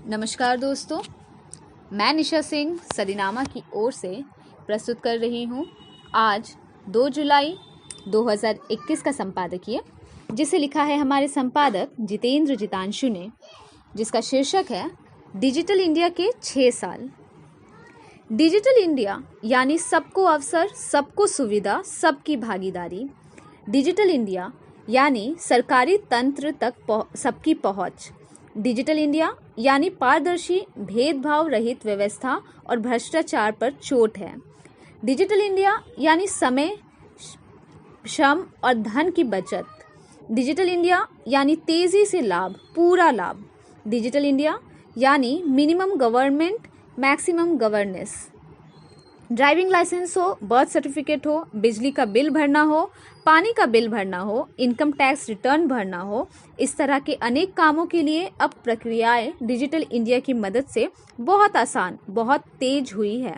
नमस्कार दोस्तों, मैं निशा सिंह सदीनामा की ओर से प्रस्तुत कर रही हूँ आज 2 जुलाई 2021 का संपादकीय, जिसे लिखा है हमारे संपादक जितेंद्र जितांशु ने, जिसका शीर्षक है डिजिटल इंडिया के 6 साल। डिजिटल इंडिया यानी सबको अवसर, सबको सुविधा, सबकी भागीदारी। डिजिटल इंडिया यानी सरकारी तंत्र तक सबकी पहुँच। डिजिटल इंडिया यानी पारदर्शी, भेदभाव रहित व्यवस्था और भ्रष्टाचार पर चोट है। डिजिटल इंडिया यानी समय, श्रम और धन की बचत। डिजिटल इंडिया यानी तेजी से लाभ, पूरा लाभ। डिजिटल इंडिया यानी minimum government, maximum governance. Driving licence हो, बर्थ सर्टिफिकेट हो, बिजली का बिल भरना हो, पानी का बिल भरना हो, इनकम टैक्स रिटर्न भरना हो, इस तरह के अनेक कामों के लिए अब प्रक्रियाएं डिजिटल इंडिया की मदद से बहुत आसान, बहुत तेज हुई है।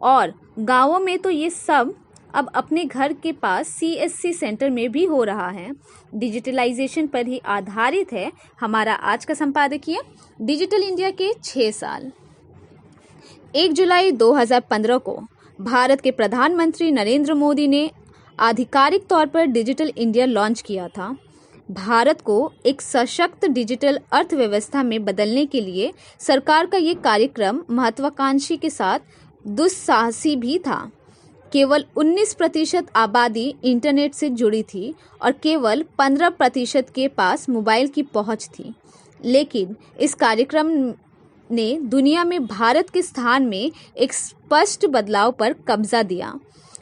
और गांवों में तो ये सब अब अपने घर के पास CSC सेंटर में भी हो रहा है। डिजिटलाइजेशन पर ही आधारित है हमारा आज का संपादकीय डिजिटल इंडिया के 6 साल। 1 जुलाई 2015 को भारत के प्रधानमंत्री नरेंद्र मोदी ने आधिकारिक तौर पर डिजिटल इंडिया लॉन्च किया था। भारत को एक सशक्त डिजिटल अर्थव्यवस्था में बदलने के लिए सरकार का ये कार्यक्रम महत्वाकांक्षी के साथ दुस्साहसी भी था। केवल 19% आबादी इंटरनेट से जुड़ी थी और केवल 15% के पास मोबाइल की पहुंच थी। लेकिन इस कार्यक्रम ने दुनिया में भारत के स्थान में एक स्पष्ट बदलाव पर कब्जा दिया।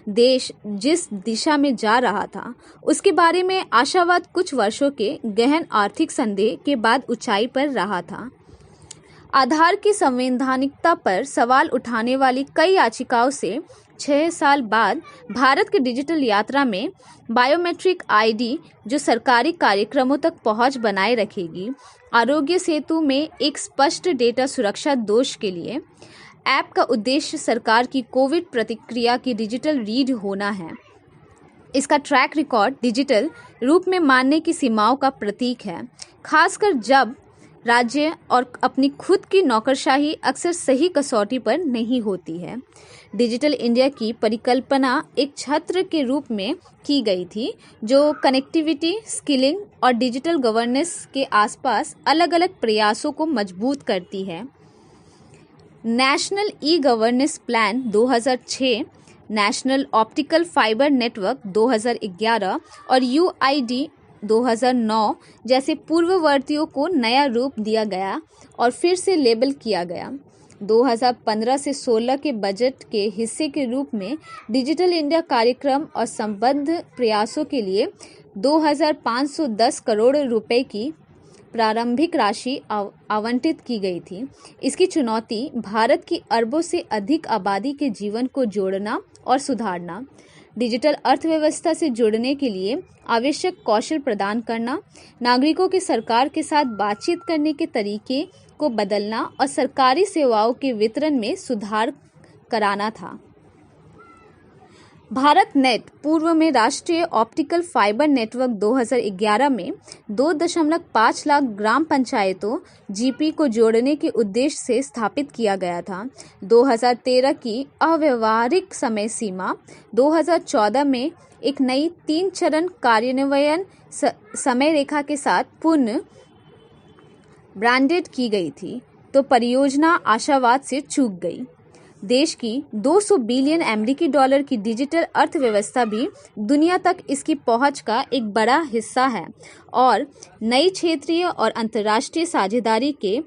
देश जिस दिशा में जा रहा था उसके बारे में आशावाद कुछ वर्षों के गहन आर्थिक संदेह के बाद ऊंचाई पर रहा था। आधार की संवैधानिकता पर सवाल उठाने वाली कई याचिकाओं से 6 साल बाद भारत की डिजिटल यात्रा में बायोमेट्रिक ID, जो सरकारी कार्यक्रमों तक पहुंच बनाए रखेगी, आरोग्य सेतु में एक स्पष्ट डेटा सुरक्षा दोष के लिए, ऐप का उद्देश्य सरकार की कोविड प्रतिक्रिया की डिजिटल रीड होना है। इसका ट्रैक रिकॉर्ड डिजिटल रूप में मानने की सीमाओं का प्रतीक है, खासकर जब राज्य और अपनी खुद की नौकरशाही अक्सर सही कसौटी पर नहीं होती है। डिजिटल इंडिया की परिकल्पना एक छत्र के रूप में की गई थी, जो कनेक्टिविटी, स्किलिंग और डिजिटल गवर्नेंस के आसपास अलग अलग प्रयासों को मजबूत करती है। National e-governance plan 2006, national optical fibre network 2011 और UID 2009 जैसे पूर्ववर्तियों को नया रूप दिया गया और फिर से लेबल किया गया। 2015 से 16 के बजट के हिस्से के रूप में डिजिटल इंडिया कार्यक्रम और संबद्ध प्रयासों के लिए 2510 करोड़ रुपए की प्रारंभिक राशि आवंटित की गई थी। इसकी चुनौती भारत की अरबों से अधिक आबादी के जीवन को जोड़ना और सुधारना, डिजिटल अर्थव्यवस्था से जुड़ने के लिए आवश्यक कौशल प्रदान करना, नागरिकों के सरकार के साथ बातचीत करने के तरीके को बदलना और सरकारी सेवाओं के वितरण में सुधार कराना था। भारत नेट पूर्व में राष्ट्रीय ऑप्टिकल फाइबर नेटवर्क 2011 में 2.5 लाख ग्राम पंचायतों GP को जोड़ने के उद्देश्य से स्थापित किया गया था। 2013 की अव्यावहारिक समय सीमा 2014 में एक नई 3 चरण कार्यान्वयन समय रेखा के साथ पुनः ब्रांडेड की गई थी, तो परियोजना आशावाद से चूक गई। देश की 200 बिलियन अमेरिकी डॉलर की डिजिटल अर्थव्यवस्था भी दुनिया तक इसकी पहुंच का एक बड़ा हिस्सा है और नई क्षेत्रीय और अंतर्राष्ट्रीय साझेदारी के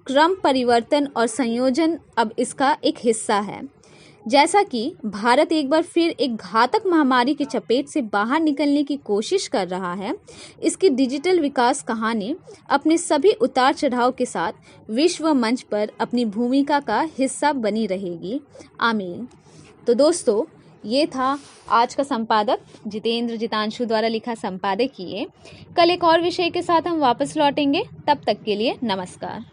क्रम परिवर्तन और संयोजन अब इसका एक हिस्सा है। जैसा कि भारत एक बार फिर एक घातक महामारी की चपेट से बाहर निकलने की कोशिश कर रहा है, इसकी डिजिटल विकास कहानी अपने सभी उतार चढ़ाव के साथ विश्व मंच पर अपनी भूमिका का हिस्सा बनी रहेगी। आमीन। तो दोस्तों, ये था आज का संपादक जितेंद्र जितांशु द्वारा लिखा संपादकीय। कल एक और विषय के साथ हम वापस लौटेंगे। तब तक के लिए नमस्कार।